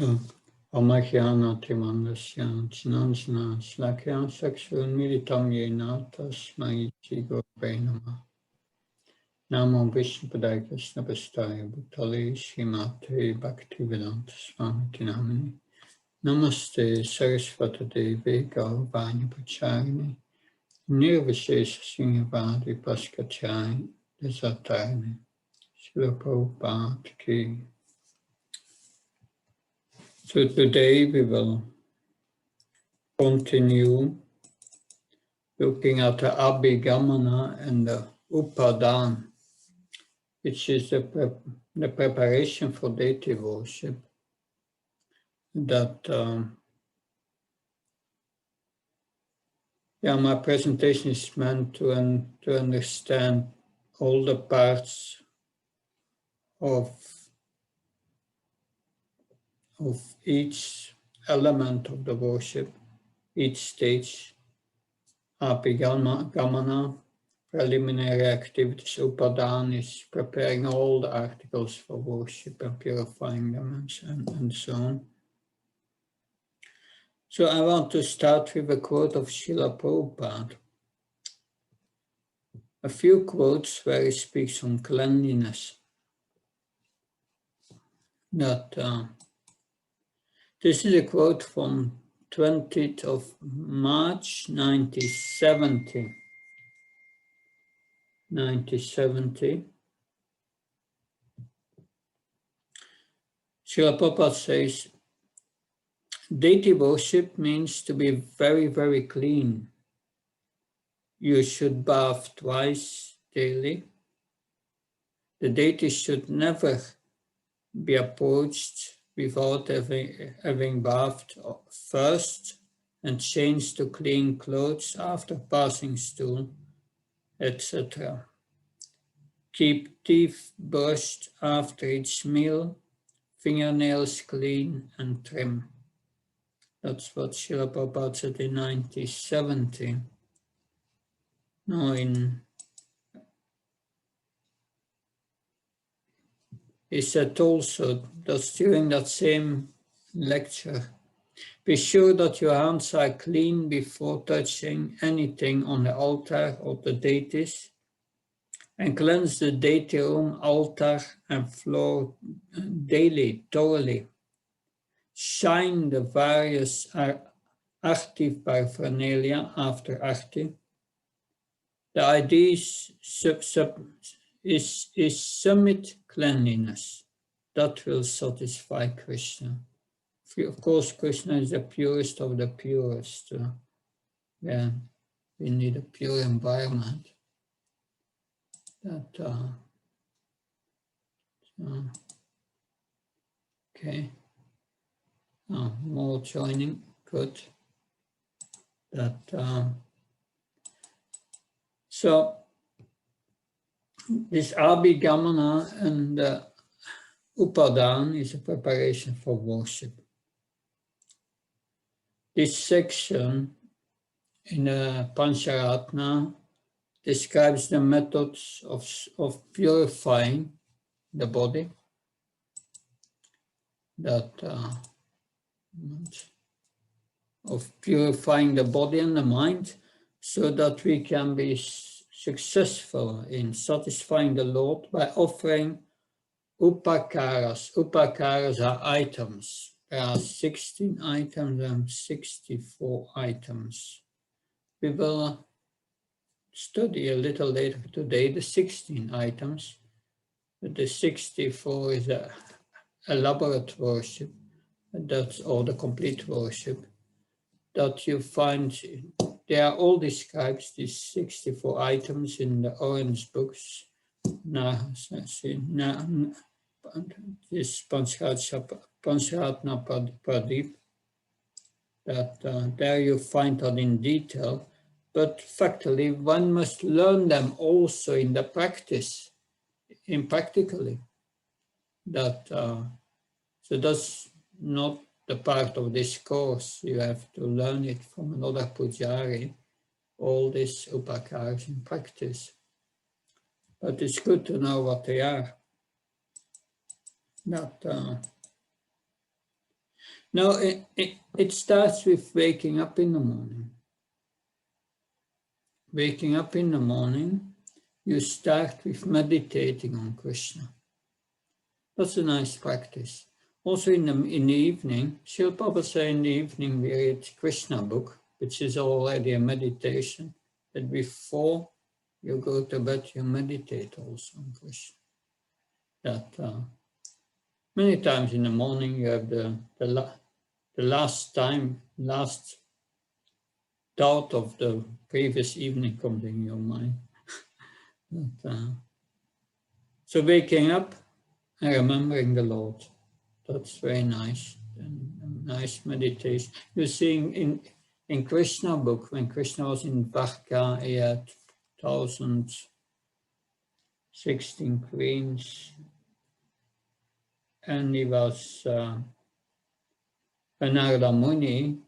So, Amahyana Timandasya Chinanjana Slakya Sakshun Militam Yena Tasmai Chigo Vainama Namo Vishnu Padaya Krishna Pastaya Bhutale Srimate Bhaktivedanta Swami Namini Namaste Saraswata Devi Gauravani Pacharini Nirvashesha Singhavadi Paskachai Desatayani Srila Prabhupada Ki. So today we will continue looking at the Abhigamana and the Upadan, which is the preparation for deity worship. That my presentation is meant to understand all the parts of each element of the worship, each stage. Abhigamana, preliminary activities. Upadan is preparing all the articles for worship and purifying them and so on. So I want to start with a quote of Srila Prabhupada. A few quotes where he speaks on cleanliness. That this is a quote from 20th of March 1970. Srila Prabhupada says, deity worship means to be very, very clean. You should bath twice daily. The deity should never be approached without having bathed first and changed to clean clothes after passing stool, etc. Keep teeth brushed after each meal, fingernails clean and trim. That's what Srila Prabhupada said in 1970. Now he said also that during that same lecture, be sure that your hands are clean before touching anything on the altar of the deities, and cleanse the deity room, altar, and floor daily, thoroughly. Shine the various arti paraphernalia after arti. The idea is summit cleanliness. That will satisfy Krishna. Of course, Krishna is the purest of the purest. Yeah, we need a pure environment. That okay. More joining. Good. That so this Abhigamana and Upadan is a preparation for worship. This section in Pancaratna describes the methods of purifying the body, of purifying the body and the mind, so that we can be successful in satisfying the Lord by offering upakaras. Upakaras are items. There are 16 items and 64 items. We will study a little later today the 16 items, but the 64 is a elaborate worship, that's all the complete worship that you find. They are all described, these 64 items, in the orange books. This Pancaratna Pradip, that there you find that in detail, but factually one must learn them also in the practice, practically. So that's not the part of this course. You have to learn it from another pujari, all these upakaras in practice. But it's good to know what they are. Now, it starts with waking up in the morning. Waking up in the morning, you start with meditating on Krishna. That's a nice practice. Also in the evening, Srila Prabhupada say in the evening we read Krishna book, which is already a meditation. That before you go to bed, you meditate also on Krishna. That many times in the morning you have the last thought of the previous evening comes in your mind. So waking up and remembering the Lord, that's very nice. And a nice meditation. You see in Krishna book, when Krishna was in Dwarka, he had 1,016 queens, and he was when Narada Muni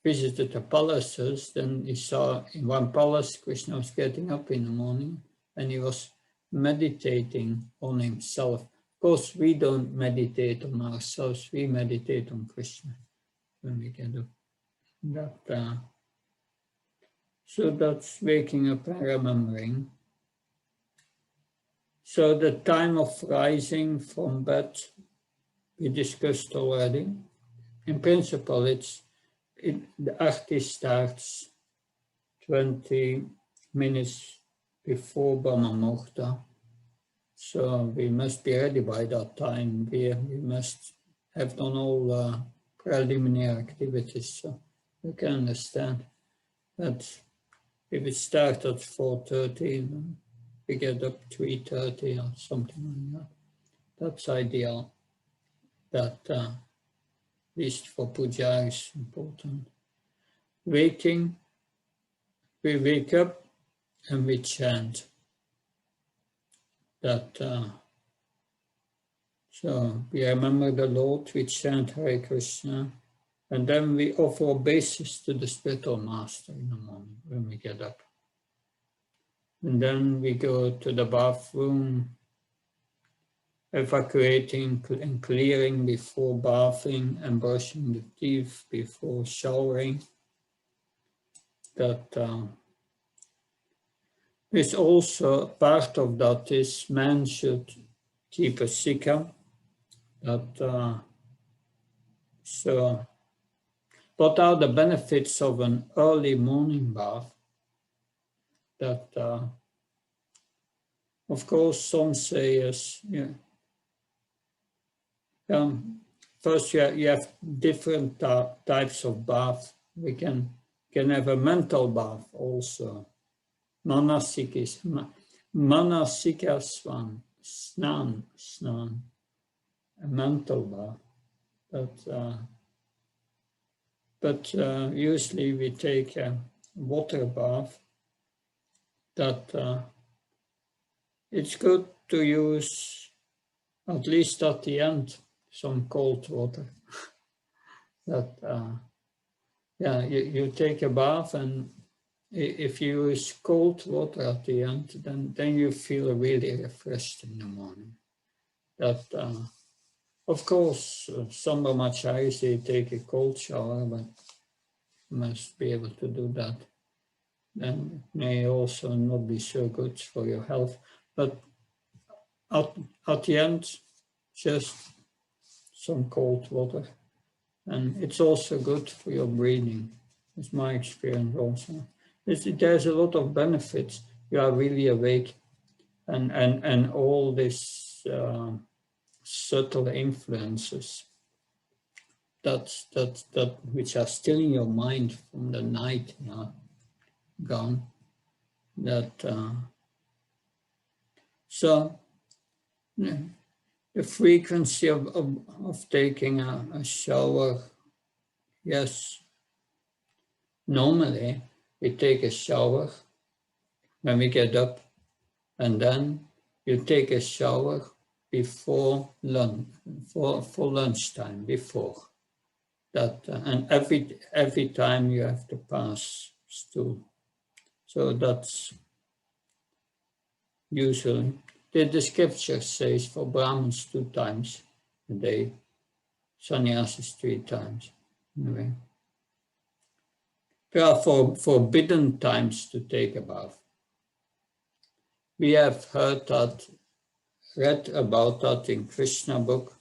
visited the palaces, then he saw in one palace Krishna was getting up in the morning and he was meditating on himself. Of course, we don't meditate on ourselves, we meditate on Krishna when we get up. So that's waking up and remembering. So the time of rising from bed, we discussed already. In principle, the arti starts 20 minutes before Brahma Muhurta. So we must be ready by that time. We must have done all preliminary activities. So you can understand that if it starts at 4:30, we get up 3:30 or something like that. That's ideal. That at least for puja is important. Waking, we wake up and we chant. So we remember the Lord, we chant Hare Krishna, and then we offer obeisance to the spiritual master in the morning when we get up. And then we go to the bathroom, evacuating and clearing before bathing and brushing the teeth before showering. Is also part of that is man should keep a sikha. So what are the benefits of an early morning bath? Of course, some say yes. Yeah. First, you have different types of bath. We can have a mental bath also. Manasika snan, a mental bath. But usually we take a water bath. It's good to use, at least at the end, some cold water. You take a bath, and if you use cold water at the end, then you feel really refreshed in the morning. Of course, some brahmacharis, they take a cold shower, but must be able to do that. And it may also not be so good for your health. But at the end, just some cold water. And it's also good for your breathing. It's my experience also. There's a lot of benefits. You are really awake. And all these subtle influences that which are still in your mind from the night gone. So the frequency of taking a shower, yes, normally we take a shower when we get up, and then you take a shower before lunch, for lunchtime, before that, and every time you have to pass stool. So that's usually the scripture says for Brahmins 2 times a day. Sannyasis 3 times. Anyway. There are forbidden times to take a bath. We have read about that in Krishna book,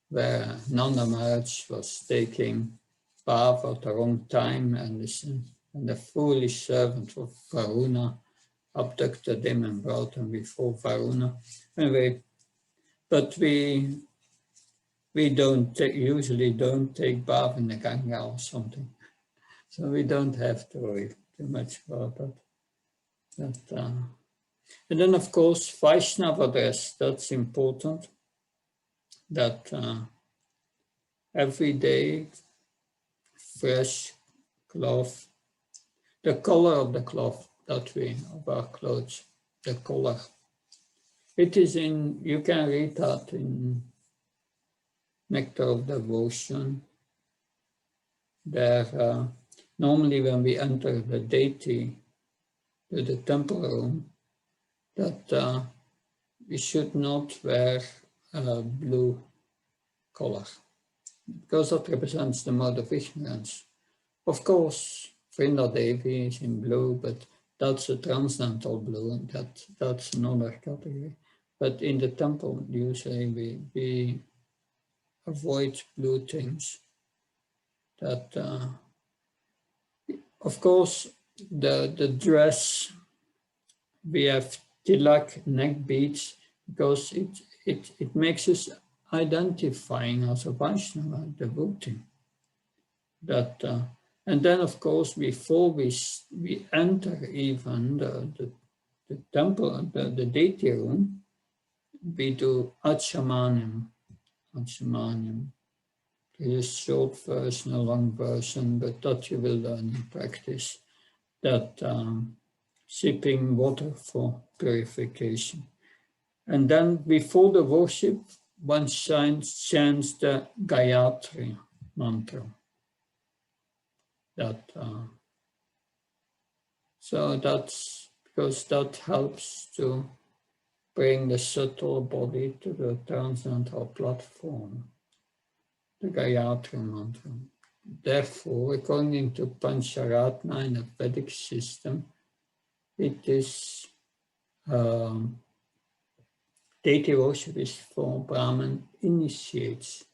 where Nanda Maharaj was taking bath at the wrong time, and the foolish servant of Varuna abducted him and brought him before Varuna. Anyway, but we usually don't take bath in the Ganga or something, so we don't have to worry too much about that. And then, of course, Vaishnava dress, that's important, that every day, fresh cloth, the color of the cloth of our clothes, the color. It is you can read that in Nectar of Devotion. There, normally when we enter the deity, to the temple room, that we should not wear a blue color, because that represents the mode of ignorance. Of course, Vrinda Devi is in blue, but that's a transcendental blue, and that's another category. But in the temple, usually we avoid blue things. That, of course, the dress, we have tilak, neck beads, because it makes us identifying as a Vaishnava devotee. That, and then, of course, before we enter even the temple, the deity room, we do Achamanam. There is a short version, a long version, but that you will learn in practice. That sipping water for purification. And then before the worship, one chants the Gayatri mantra. So that's because that helps to bring the subtle body to the transcendental platform, the Gayatri mantra. Therefore, according to Pancaratna in the Vedic system, it is deity worship is for Brahman initiates.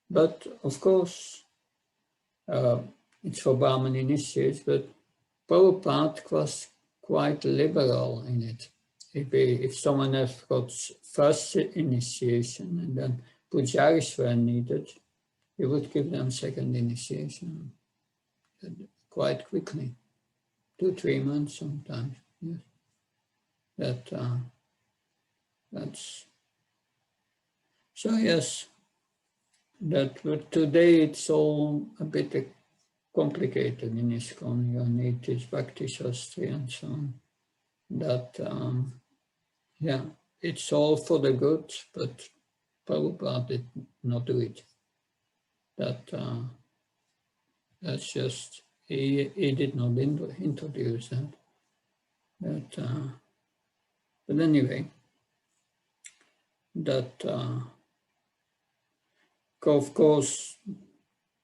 But of course, it's for Brahman initiates, but Prabhupada was quite liberal in it. If someone has got first initiation and then pujaris were needed, he would give them second initiation quite quickly, 2-3 months sometimes. Yes. That's so. Yes, but today it's all a bit complicated in ISKCON. You need this Bhakti Shastri and so on. That yeah, it's all for the good, but Prabhupada did not do it. That's just he did not introduce that. But anyway, that of course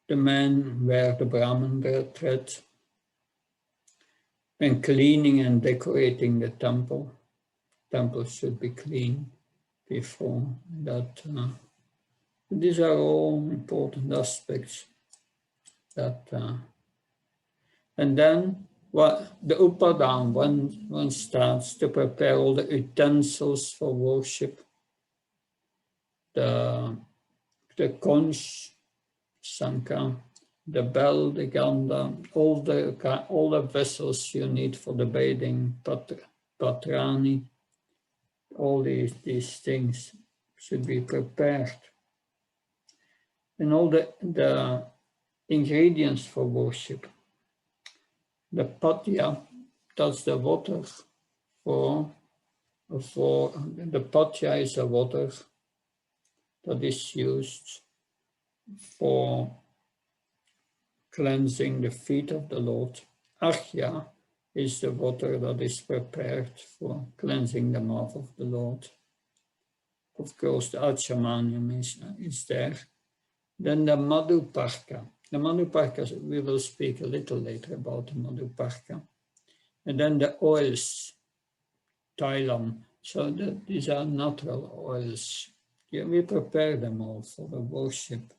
the men wear the Brahman thread when cleaning and decorating the temple. Temple should be clean before that. These are all important aspects. That and then the upadam, one starts to prepare all the utensils for worship. The conch, Sankha, the bell, the ganda, all the vessels you need for the bathing, patrani, all these things should be prepared. And all the ingredients for worship. The patya, that's the water for the patya is a water that is used for cleansing the feet of the Lord. Arghya is the water that is prepared for cleansing the mouth of the Lord. Of course, the Achamanium is there. Then the Madhuparka. The Madhuparka, we will speak a little later about the Madhuparka. And then the oils, Thailand. So these are natural oils. Yeah, we prepare them all for the worship.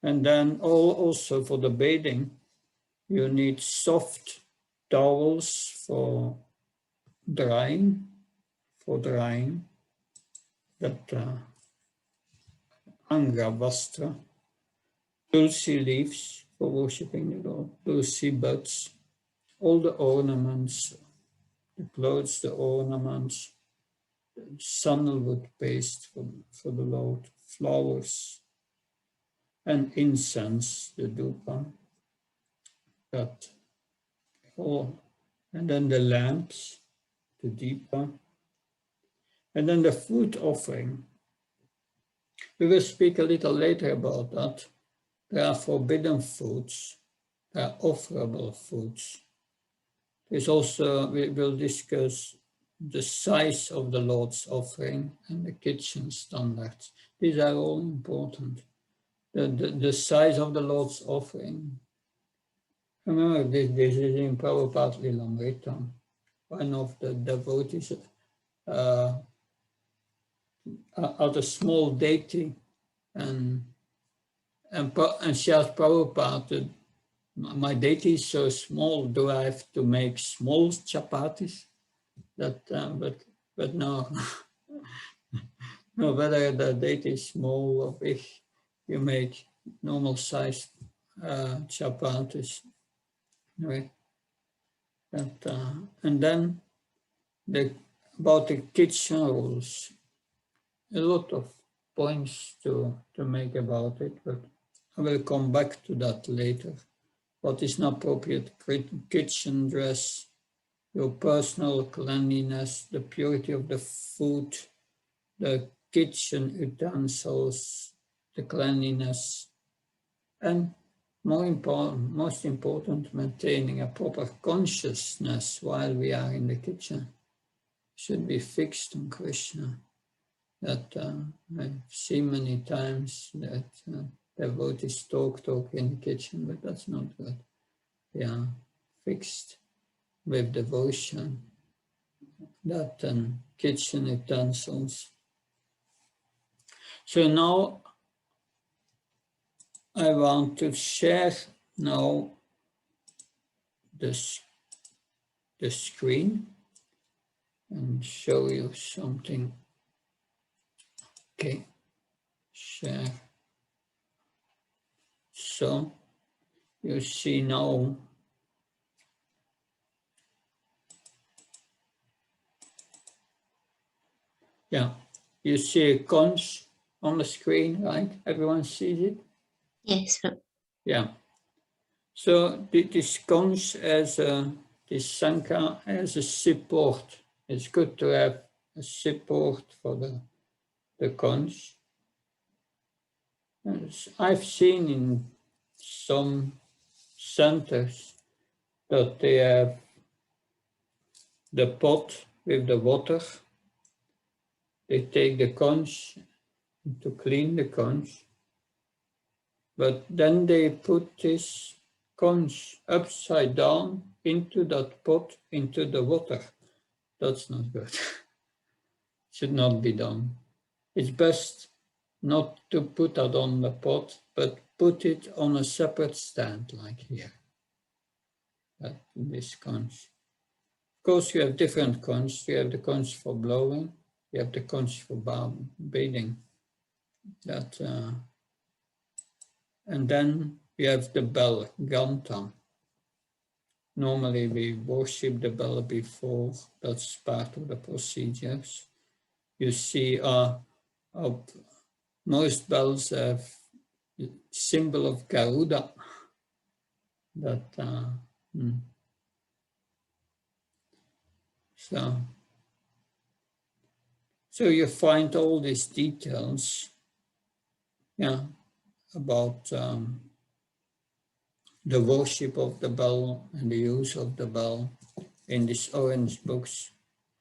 And then also for the bathing, you need soft towels for drying. That Anga Vastra, Tulsi leaves for worshipping the Lord, Tulsi buds, all the ornaments, the clothes, the ornaments, sandalwood paste for the Lord, flowers, and incense, the dupa, that all, and then the lamps, the deepa, and then the food offering. We will speak a little later about that. There are forbidden foods, there are offerable foods. There's also, we will discuss the size of the Lord's offering and the kitchen standards. These are all important. The size of the Lord's offering. Remember, this is in Prabhupada Lilamrita. One of the devotees had a small deity, and she asked Prabhupada, my deity is so small, do I have to make small chapatis? But no, no, whether the deity is small or big, you make normal sized chapatis. Right? And then about the kitchen rules, a lot of points to make about it, but I will come back to that later. What is an appropriate kitchen dress, your personal cleanliness, the purity of the food, the kitchen utensils, the cleanliness, and most important, maintaining a proper consciousness while we are in the kitchen. Should be fixed on Krishna. That I've seen many times that devotees talk in the kitchen, but that's not good. They are fixed with devotion. That and kitchen utensils. So now I want to share now the screen and show you something. Okay, share. So you see now you see a conch on the screen, right? Everyone sees it? Yes. Yeah. So this conch as this Sankha as a support. It's good to have a support for the conch. I've seen in some centers that they have the pot with the water. They take the conch to clean the conch, but then they put this conch upside down into that pot, into the water. That's not good. Should not be done. It's best not to put that on the pot, but put it on a separate stand like here. This conch. Of course, you have different conchs. You have the conch for blowing. You have the conch for bathing. And then we have the bell, Ganta. Normally we worship the bell before. That's part of the procedures. You see, most bells have the symbol of Garuda. So you find all these details, about the worship of the bell and the use of the bell in these orange books,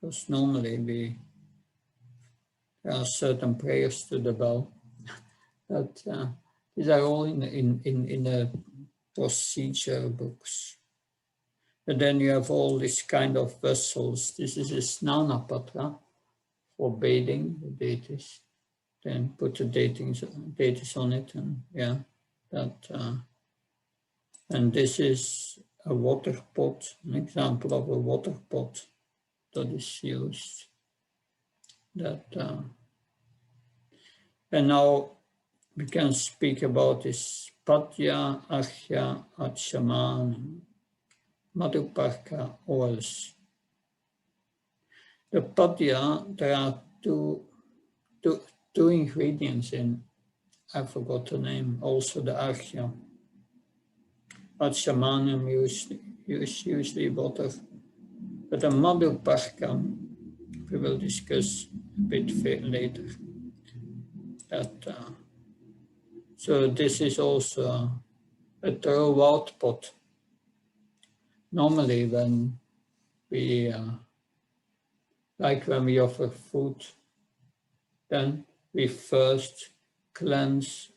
because normally there are certain prayers to the bell. But these are all in the procedure books. And then you have all these kind of vessels. This is a Snana Patra for bathing the deities. Then put the deities on it, and yeah, that. And this is a water pot, an example of a water pot that is used. That and now we can speak about this Patya, Arghya, Achaman, Madhuparka oils. The Patya, there are two ingredients in, I forgot the name, also the Arghya. Achamanam usually water, but the Madhuparka we will discuss a bit later. That, so this is also a throw-out pot. Normally when we, like when we offer food, then we first cleanse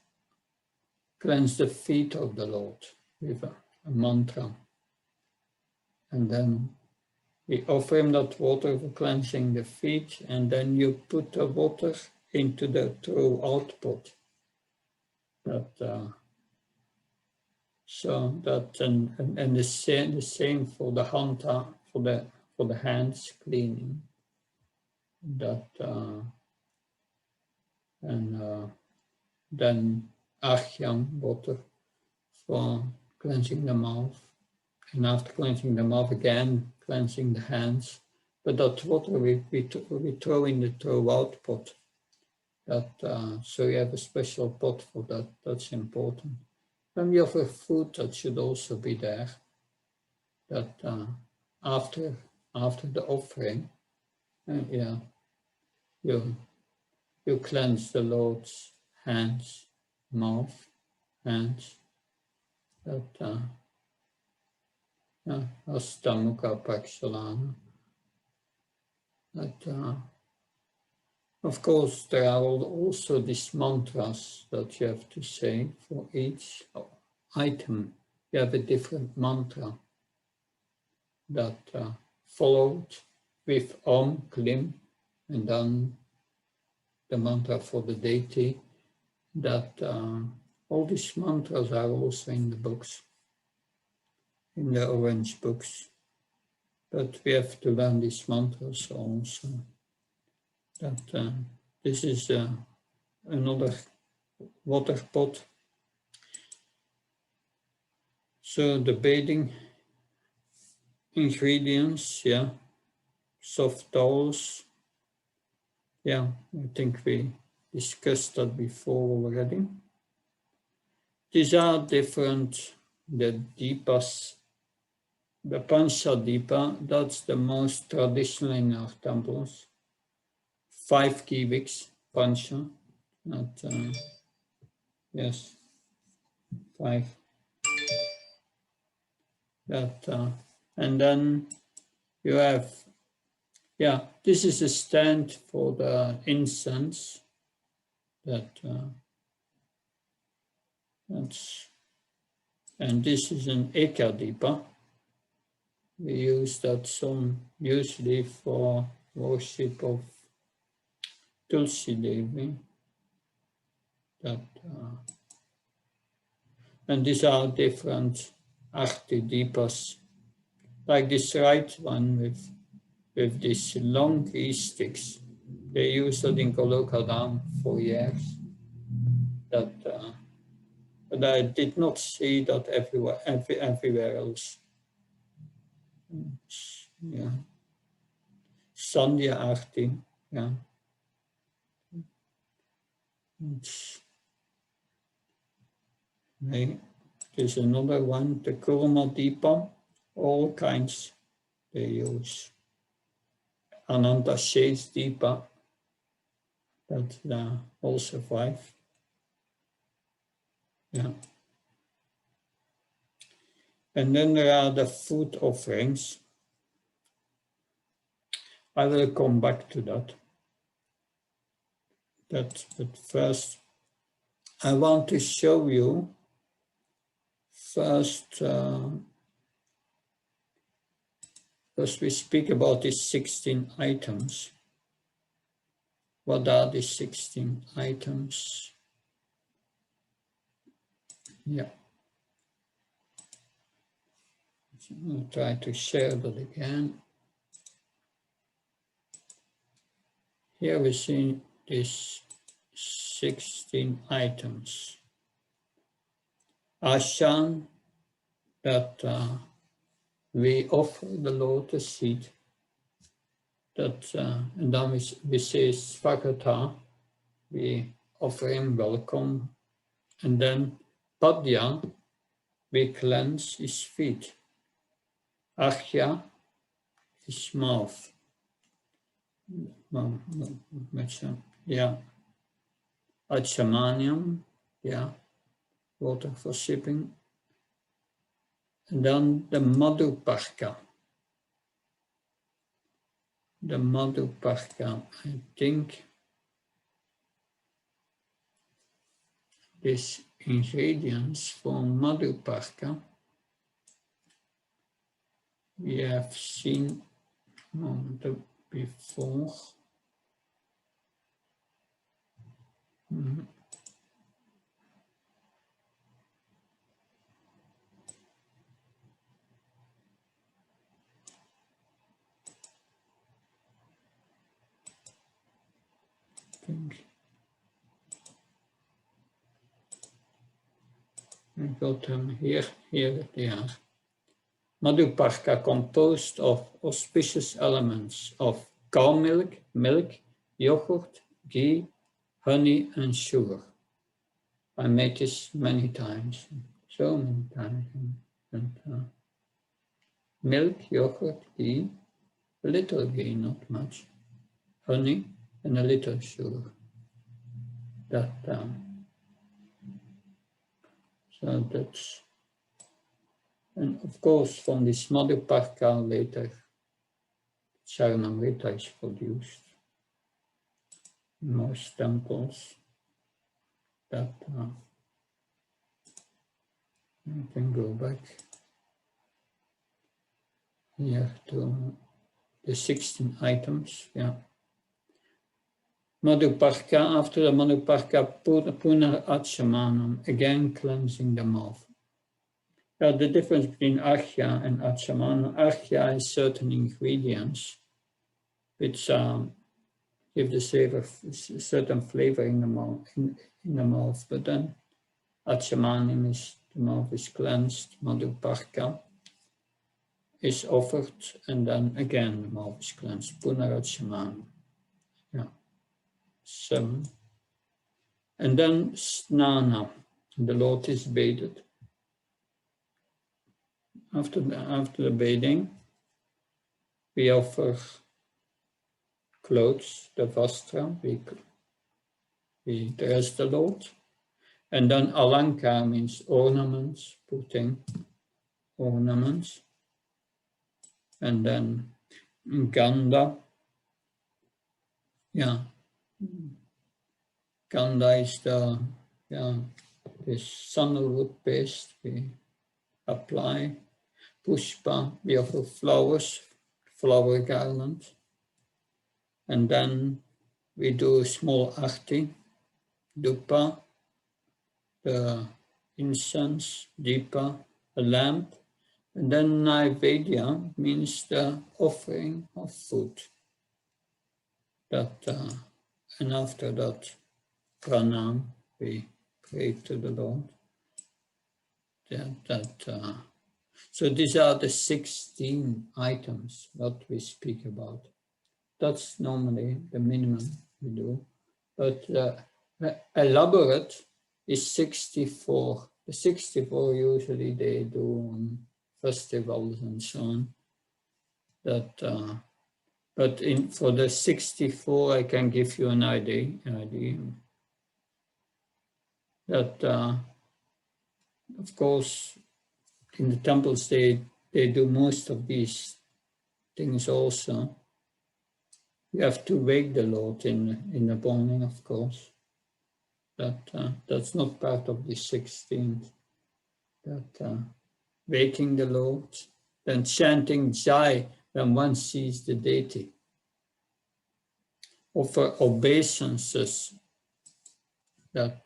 the feet of the Lord with a mantra. And then we offer him that water for cleansing the feet, and then you put the water into the throw-out pot. So that and the same for the hanta, for the hands cleaning. That then arhyam water for cleansing the mouth, and after cleansing the mouth again cleansing the hands. But that water we throw in the throw-out pot. That so you have a special pot for that. That's important. When we offer food, that should also be there. That after the offering, yeah, you cleanse the Lord's hands, mouth, hands. That Astamukha Prakshalana. That of course, there are also these mantras that you have to say for each item. You have a different mantra that followed with Om, Klim, and then the mantra for the deity. That all these mantras are also in the books, in the orange books. But we have to learn these mantras also. That this is another water pot. So the bathing ingredients, yeah, soft towels. Yeah, I think we discussed that before already. These are different, the deepas. The Panchadeepa, that's the most traditional in our temples. 5 cubics, Pancha, not, yes, 5. That, and then you have, yeah, this is a stand for the incense. That's, and this is an Ekadeepa. We use that some usually for worship of Tulsi Devi. And these are different Arti Deepas, like this right one with these long tree sticks. They used it in Golokadam for years. But I did not see that everywhere else. Yeah. Sandhya Arti, yeah. There's another one, the Kurma Deepa, all kinds they use. Ananta Shades Deepa, that's also 5. Yeah. And then there are the food offerings. I will come back to that. But first, I want to show you first we speak about these 16 items. What are these 16 items? Yeah. I'll try to share that again. Here we see these 16 items. Ashan, that we offer the Lord a seed. That, and then we say Svagata, we offer him welcome. And then Padya, we cleanse his feet. Archya, his mouth. Yeah. Achamanium, yeah, water for sipping. And then the Madhuparka. The Madhuparka, I think these ingredients for Madhuparka we have seen a moment before. I got them here they are. Madhuparka composed of auspicious elements of cow milk, yogurt, ghee, honey and sugar. I made this many times, so many times. And, milk, yogurt, ghee, a little ghee, not much, honey and a little sugar. So that's, and of course from this Madhuparka later Charnamrita is produced in most temples. That I can go back here to the 16 items, yeah. Madhuparka, after the Madhuparka, Punar Achamanam, again cleansing the mouth. The difference between Archya and Achamanam, Archya is certain ingredients which give the certain flavor in the mouth, but then Achamanam is, the mouth is cleansed, Madhuparka is offered, and then again the mouth is cleansed, Punarachamanam. Yeah. 7. And then Snana, the Lord is bathed. After the bathing, we offer clothes, the Vastra, we dress the Lord. And then Alankar means ornaments, putting ornaments. And then Ganda, yeah. Ganda is this sandalwood paste we apply. Pushpa, we offer flowers, flower garland. And then we do a small arti, dupa, the incense, dipa, a lamp. And then Naivedya means the offering of food. And after that, pranam, we pray to the Lord. So these are the 16 items that we speak about. That's normally the minimum we do. But elaborate is 64. The 64 usually they do on festivals and so on. But for the 64, I can give you an idea that, of course, in the temples they do most of these things also. You have to wake the Lord in the morning, of course. That's not part of the 16th. Waking the Lord, then chanting Jai when one sees the deity. Offer obeisances that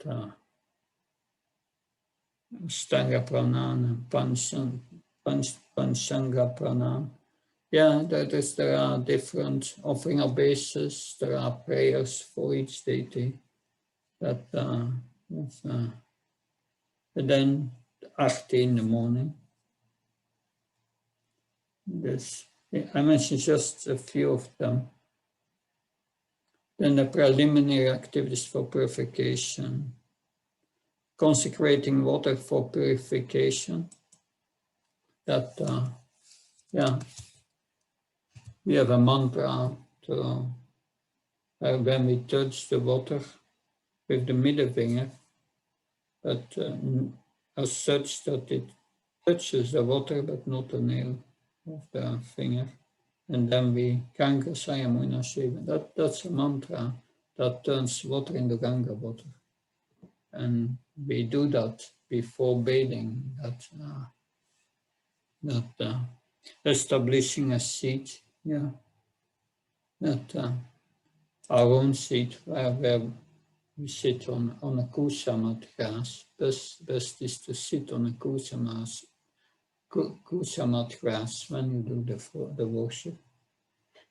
Stanga Pranam, Panchanga Pranam. Yeah, there are different offering obeisances, there are prayers for each deity. And then Arti in the morning. I mentioned just a few of them. Then the preliminary activities for purification. Consecrating water for purification. We have a mantra to, when we touch the water with the middle finger, but as such that it touches the water but not the nail of the finger. And then we Ganga Sayamuna Shiva. That's a mantra that turns water into Ganga water. And we do that before bathing, establishing a seat, our own seat where we sit on a kusamat grass. Best is to sit on a kusamat grass when you do the worship.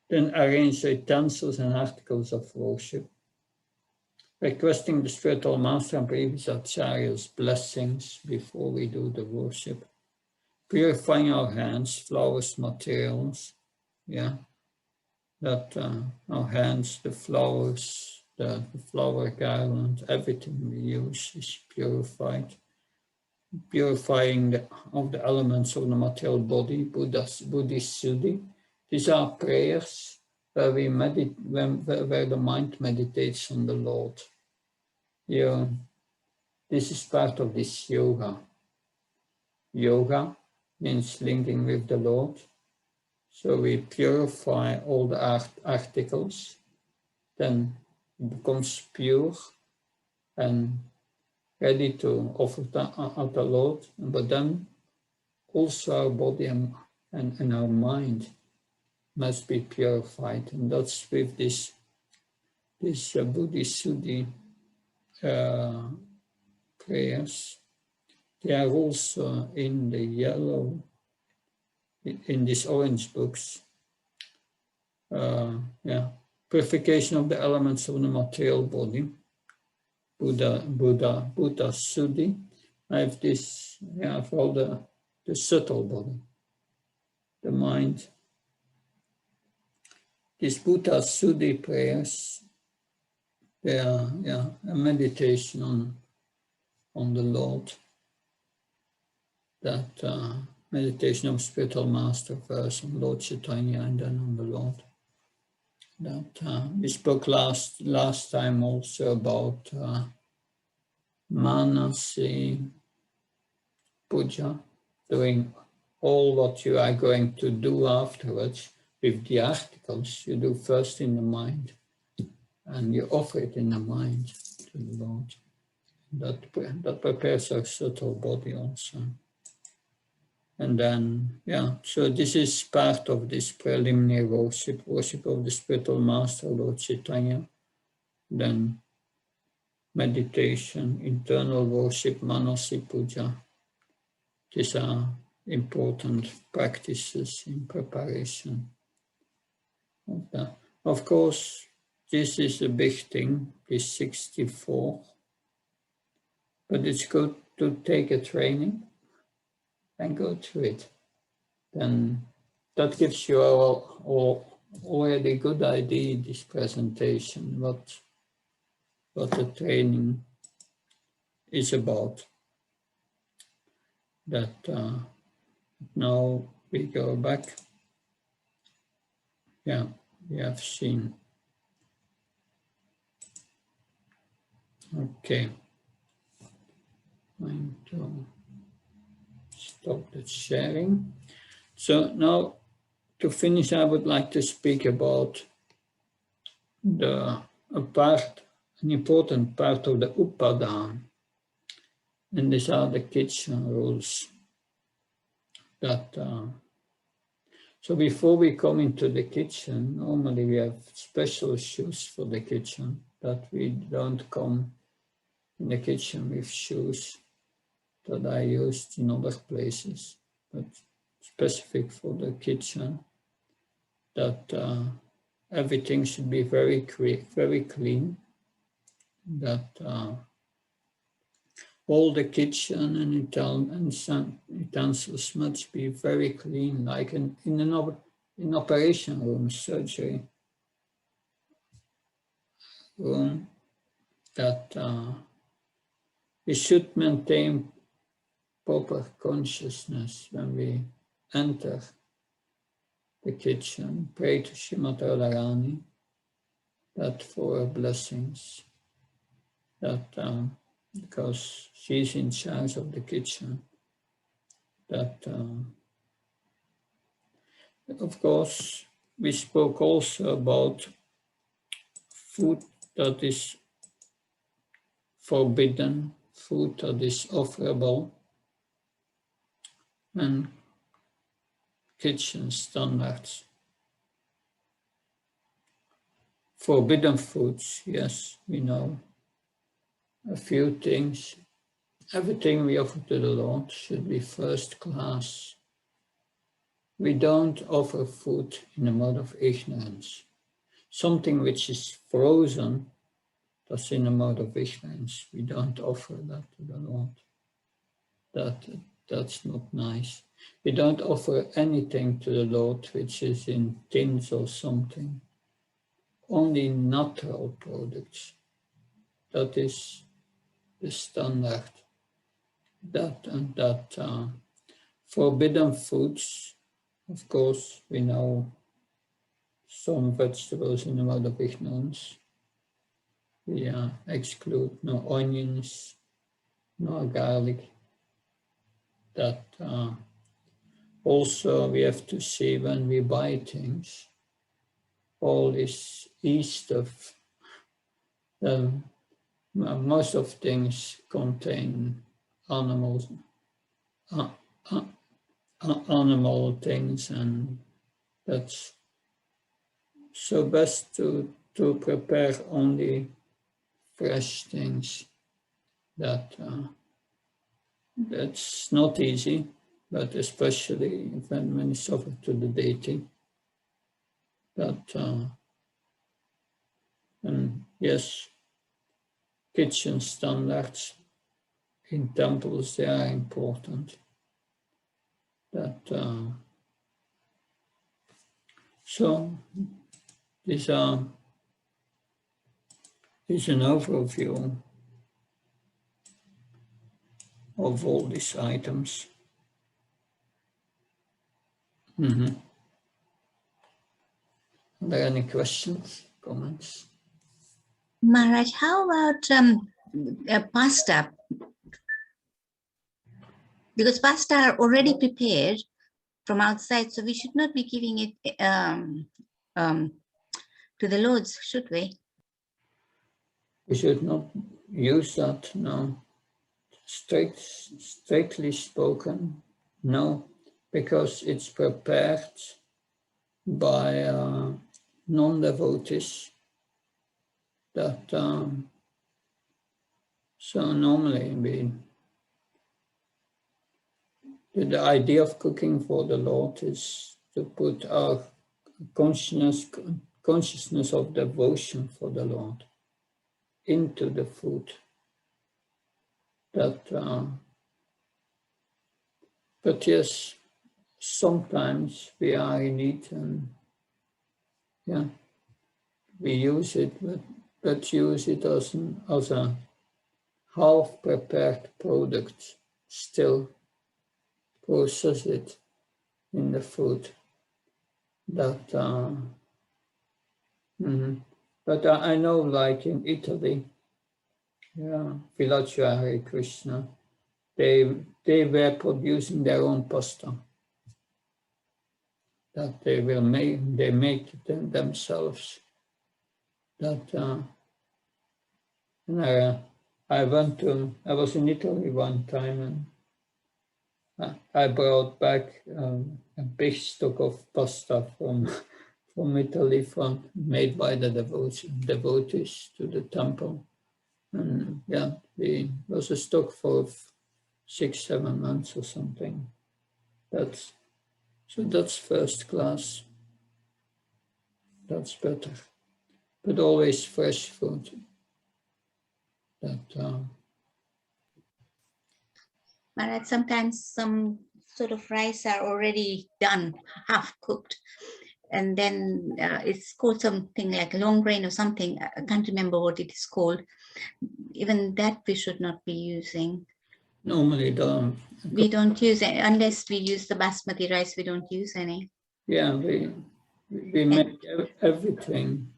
Then arrange utensils and articles of worship. Requesting the spiritual master and previous acharyas' blessings before we do the worship. Purifying our hands, flowers, materials, that our hands, the flowers, the flower garland, everything we use is purified. Purifying of the elements of the material body, Buddhist Suddhi. These are prayers where we meditate, where the mind meditates on the Lord. This is part of this yoga. Yoga means linking with the Lord. So we purify all the articles, then it becomes pure and ready to offer at the Lord. But then also our body and our mind must be purified. And that's with this Buddhist Suddhi prayers. They are also in the yellow, in these orange books. Purification of the elements of the material body, Buddha Suddhi. I have this, for the subtle body, the mind. These Buddha Suddhi prayers, they are a meditation on the Lord. That meditation of spiritual master first on Lord Chaitanya and then on the Lord. That we spoke last time also about Manasi Puja, doing all what you are going to do afterwards with the articles. You do first in the mind, and you offer it in the mind to the Lord. That prepares our subtle body also. And then, so this is part of this preliminary worship of the spiritual master, Lord Chaitanya. Then meditation, internal worship, Manasi Puja. These are important practices in preparation of that. Of course, this is a big thing, this 64. But it's good to take a training and go through it. Then that gives you already a good idea, this presentation, what the training is about. That now we go back. We have seen. Okay. I'm going to stop the sharing. So now, to finish, I would like to speak about an important part of the Upadana. And these are the kitchen rules. So before we come into the kitchen, normally we have special shoes for the kitchen, that we don't come in the kitchen with shoes that I used in other places, but specific for the kitchen, that everything should be very clean, that all the kitchen and utensils must be very clean, like in operation room, surgery room, that we should maintain proper consciousness when we enter the kitchen, pray to Srimati Radharani, that for her blessings, that because she's in charge of the kitchen, that of course we spoke also about food that is forbidden, food that is offerable, and kitchen standards. Forbidden foods, yes, we know a few things. Everything we offer to the Lord should be first class. We don't offer food in a mode of ignorance. Something which is frozen, that's in a mode of ignorance. We don't offer that to the Lord. That's not nice. We don't offer anything to the Lord which is in tins or something. Only natural products. That is the standard. That forbidden foods, of course, we know some vegetables in the mode of ignorance. We exclude no onions, no garlic. That also we have to see when we buy things, all this stuff. Most of things contain animals, animal things, and that's so best to prepare only fresh things. That's not easy, but especially when it's offered to the deity. And yes, kitchen standards in temples, they are important. So this is an overview of all these items. Are there any questions, comments? Maharaj, how about pasta? Because pasta are already prepared from outside, so we should not be giving it to the Lords, should we? We should not use that, no. Strictly spoken, no, because it's prepared by non-devotees. So normally the idea of cooking for the Lord is to put our consciousness of devotion for the Lord into the food. But yes, sometimes we are in need, and we use it, but use it as a half-prepared product, still process it in the food. But I know, like in Italy, Villaggio Hare Krishna, they were producing their own pasta. That they make it themselves. that and I was in Italy one time, and I brought back a big stock of pasta from Italy, made by the devotees to the temple. And yeah, it was a stock for 6-7 months or something. That's first class. That's better, but always fresh food. But sometimes some sort of rice are already done, half cooked, and then it's called something like long grain or something. I can't remember what it is called. Even that we should not be using. Normally, we don't use it unless we use the basmati rice. We don't use any. Yeah, we make everything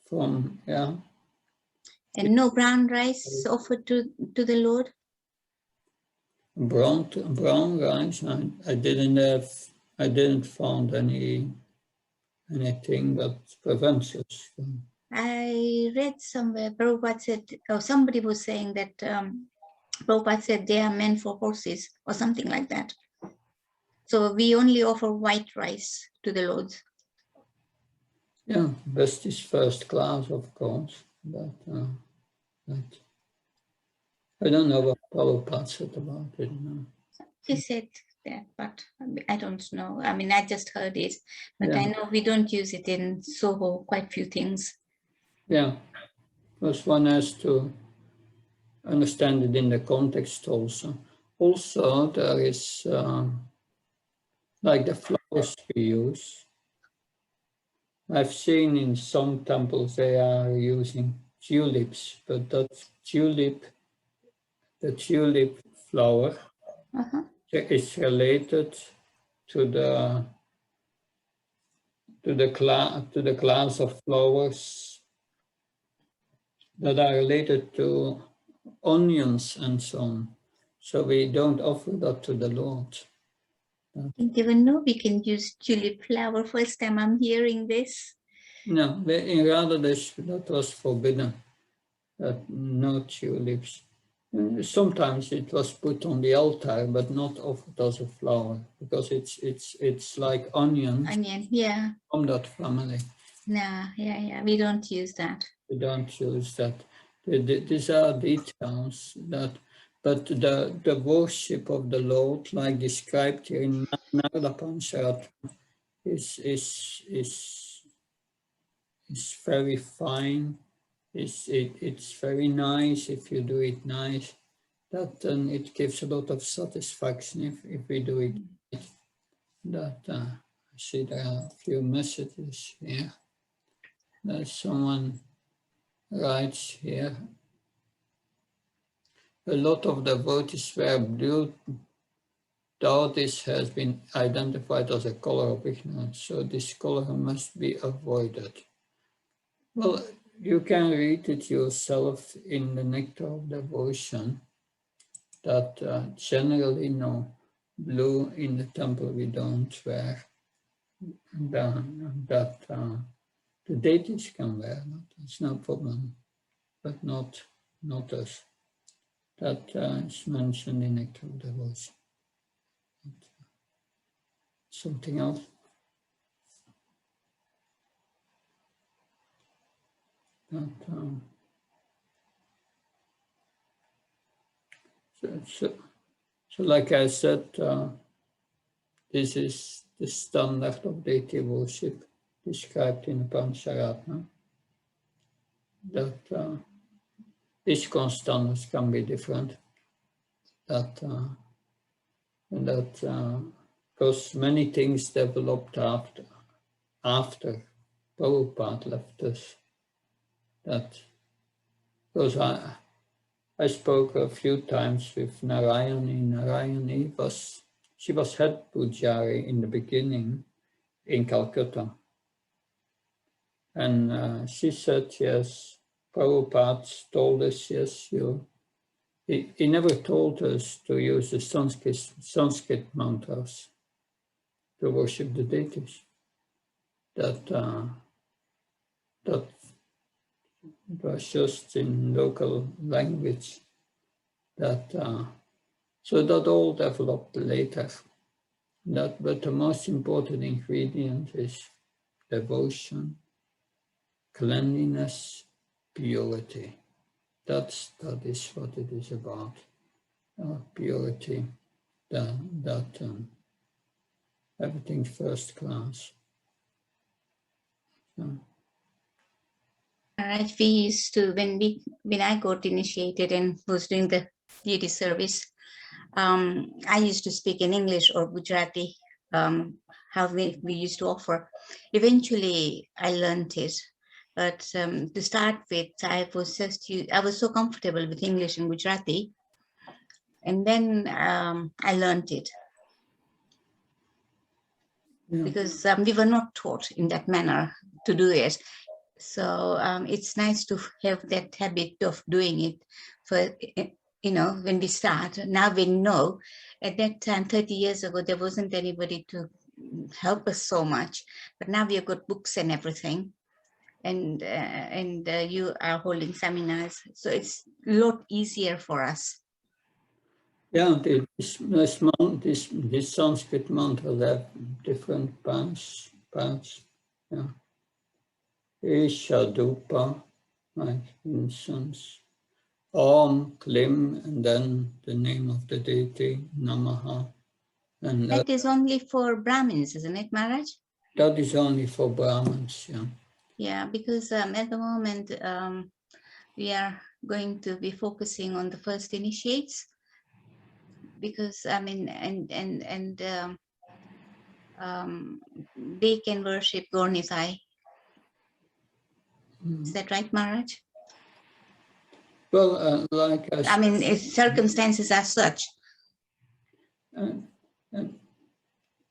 from And no brown rice offered to the Lord. Brown rice. I didn't find anything that prevents us. I read somewhere Prabhupada said, or somebody was saying that Prabhupada said they are meant for horses or something like that. So we only offer white rice to the Lord. Yeah, best is first class, of course, but I don't know what Prabhupada said about it. No. He said that, but I don't know. I mean, I just heard it, but Yeah. I know we don't use it in Soho, quite few things. Yeah, because one has to understand it in the context also. Also, there is like the flowers we use. I've seen in some temples they are using tulips, but the tulip flower is related to the class of flowers that are related to onions and so on. So we don't offer that to the Lord. I didn't even know we can use tulip flower. First time I'm hearing this. No, in Radhadesh that was forbidden, that no tulips. Sometimes it was put on the altar, but not offered as a flower, because it's like onions. Onion, yeah. From that family. No, yeah, we don't use that. We don't use that. These are details that, but the worship of the Lord, like described here in Narada Pancaratna, is very fine. It's very nice if you do it nice. That then it gives a lot of satisfaction if we do it right. That I see there are a few messages here. There's someone writes here. A lot of devotees wear blue. Though this has been identified as a color of ignorance, so this color must be avoided. Well, you can read it yourself in the Nectar of Devotion, that generally no, blue in the temple we don't wear. That the deities can wear, it's no problem, but not us. That is mentioned in Nectar of Devotion. Something else? That, so like I said, this is the standard of deity worship described in Pancaratna. That each standards can be different. Because many things developed after Prabhupada left us. That because I spoke a few times with Narayani. Narayani she was head pujari in the beginning in Calcutta. And she said, yes, Prabhupada told us, yes, he never told us to use the Sanskrit mantras to worship the deities. That that it was just in local language that, so that all developed later. But the most important ingredient is devotion, cleanliness, purity. That is what it is about. Purity, everything's first class. So. Right, we used to, when I got initiated and was doing the duty service, I used to speak in English or Gujarati, how we used to offer. Eventually, I learned it. But to start with, I was so comfortable with English and Gujarati. And then I learned it. Yeah. Because we were not taught in that manner to do it. So it's nice to have that habit of doing it for, when we start. Now we know. At that time, 30 years ago, there wasn't anybody to help us so much. But now we have got books and everything. And you are holding seminars. So it's a lot easier for us. Yeah, this Sanskrit mantra have different parts. Yeah. Isha Dupa, like incense. Om, Klim, and then the name of the deity, Namaha. And that is only for Brahmins, isn't it, Maharaj? That is only for Brahmins, yeah. Yeah, because at the moment we are going to be focusing on the first initiates, because I mean, they can worship Gornithai. Is that right, Maharaj? Well, I mean, circumstances are such.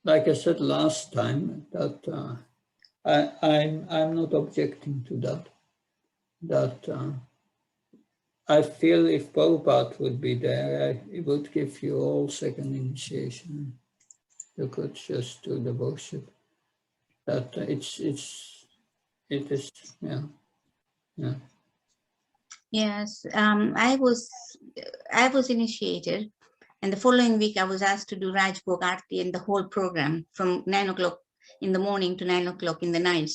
Like I said last time, that I'm not objecting to that. That I feel if Prabhupada would be there, he would give you all second initiation. You could just do the worship. That it is, yeah. Yes, I was initiated, and the following week I was asked to do Raj Bhog Aarti in the whole program from 9 o'clock in the morning to 9 o'clock in the night.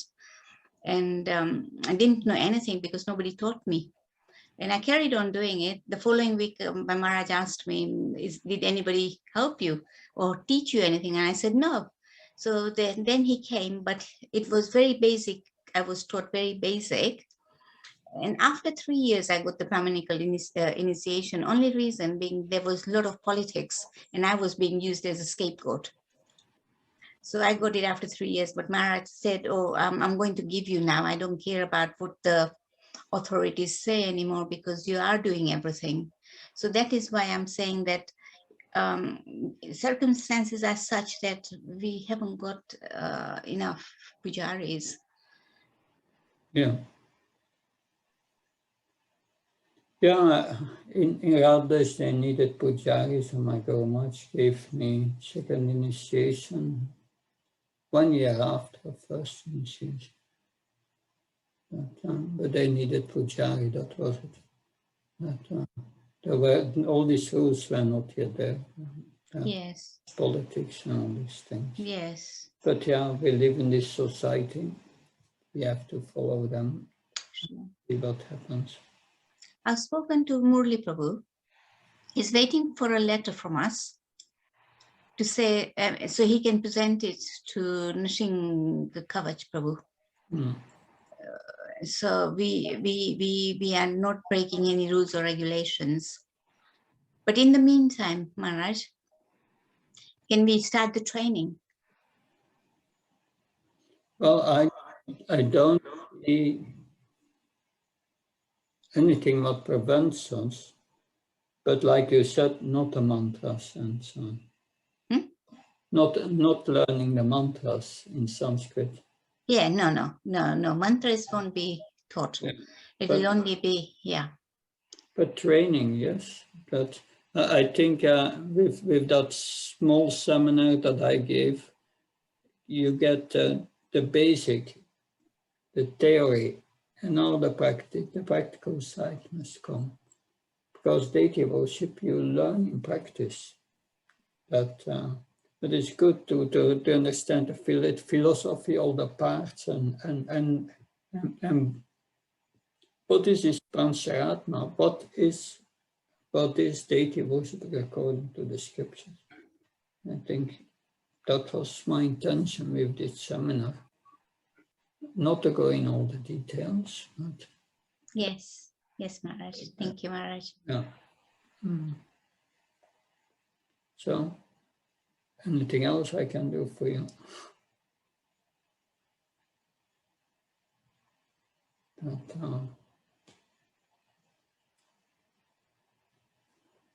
And I didn't know anything because nobody taught me. And I carried on doing it. The following week, my Maharaj asked me, did anybody help you or teach you anything? And I said, no. So then he came, but it was very basic. I was taught very basic. And after 3 years, I got the Brahminical initiation, only reason being there was a lot of politics and I was being used as a scapegoat. So I got it after 3 years, but Maharaj said, oh, I'm going to give you now. I don't care about what the authorities say anymore because you are doing everything. So that is why I'm saying that circumstances are such that we haven't got enough pujaris. Yeah. Yeah, in Radha's they needed pujaris, and my Guru Maharaj gave me second initiation 1 year after first initiation. But they needed pujari, that was it. There were, all these rules were not yet there. Yes. Politics and all these things. Yes. But yeah, we live in this society. We have to follow them, see what happens. I've spoken to Murli Prabhu. He's waiting for a letter from us to say, so he can present it to Nrsimha Kavach Prabhu. So we are not breaking any rules or regulations. But in the meantime, Maharaj, can we start the training? Well, I don't see anything that prevents us, but like you said, not the mantras and so on. Not learning the mantras in Sanskrit. Yeah, no. Mantras won't be taught. Yeah. It will only be, yeah. But training, yes. But I think with that small seminar that I gave, you get the basic, the theory and all the practical side must come. Because deity worship, you learn in practice. But it's good to understand the philosophy, all the parts, and what is Pancaratna? What is deity worship according to the scriptures? I think that was my intention with this seminar. Not to go in all the details, but Yes, Maharaj. Thank you, Maharaj. yeah. So, anything else I can do for you? But,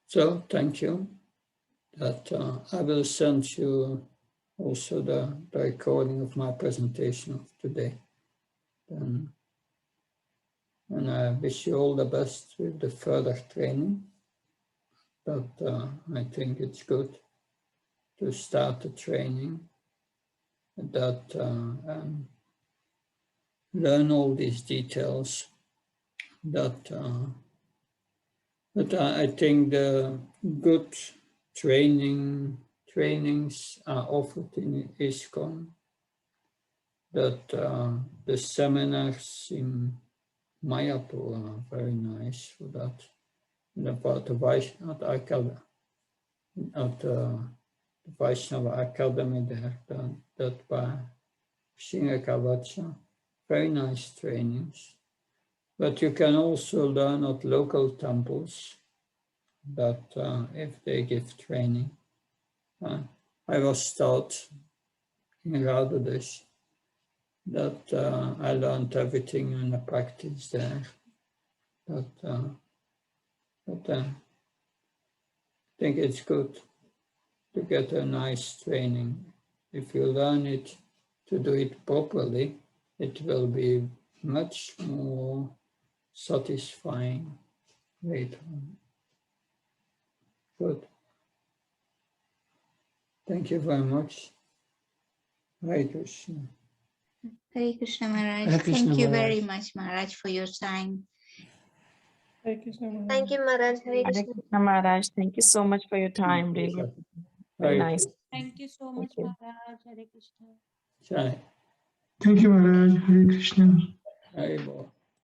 so, thank you. That I will send you also the recording of my presentation of today. And I wish you all the best with the further training. But I think it's good to start the training, that learn all these details. But I think the good trainings are offered in ISKCON. That the seminars in Mayapur are very nice for that. And about the Vaishnava Academy there, that by Singakavacha, very nice trainings. But you can also learn at local temples, that if they give training. I was taught in Radhadesh that I learned everything in the practice there. But I think it's good to get a nice training. If you learn it to do it properly, it will be much more satisfying later on. Good. Thank you very much. Hare Krishna. Hare Krishna, Maharaj. Hare Krishna, Thank you Maharaj. very much, Maharaj, for your time. Hare Krishna, Maharaj. Thank you, Maharaj. Hare Hare Krishna. Krishna Maharaj, thank you so much for your time. Really, very Hare nice. Krishna. Thank you so much, you. Maharaj. Hare Krishna. Jai. Thank you, Maharaj. Hare Krishna. Hare Bol.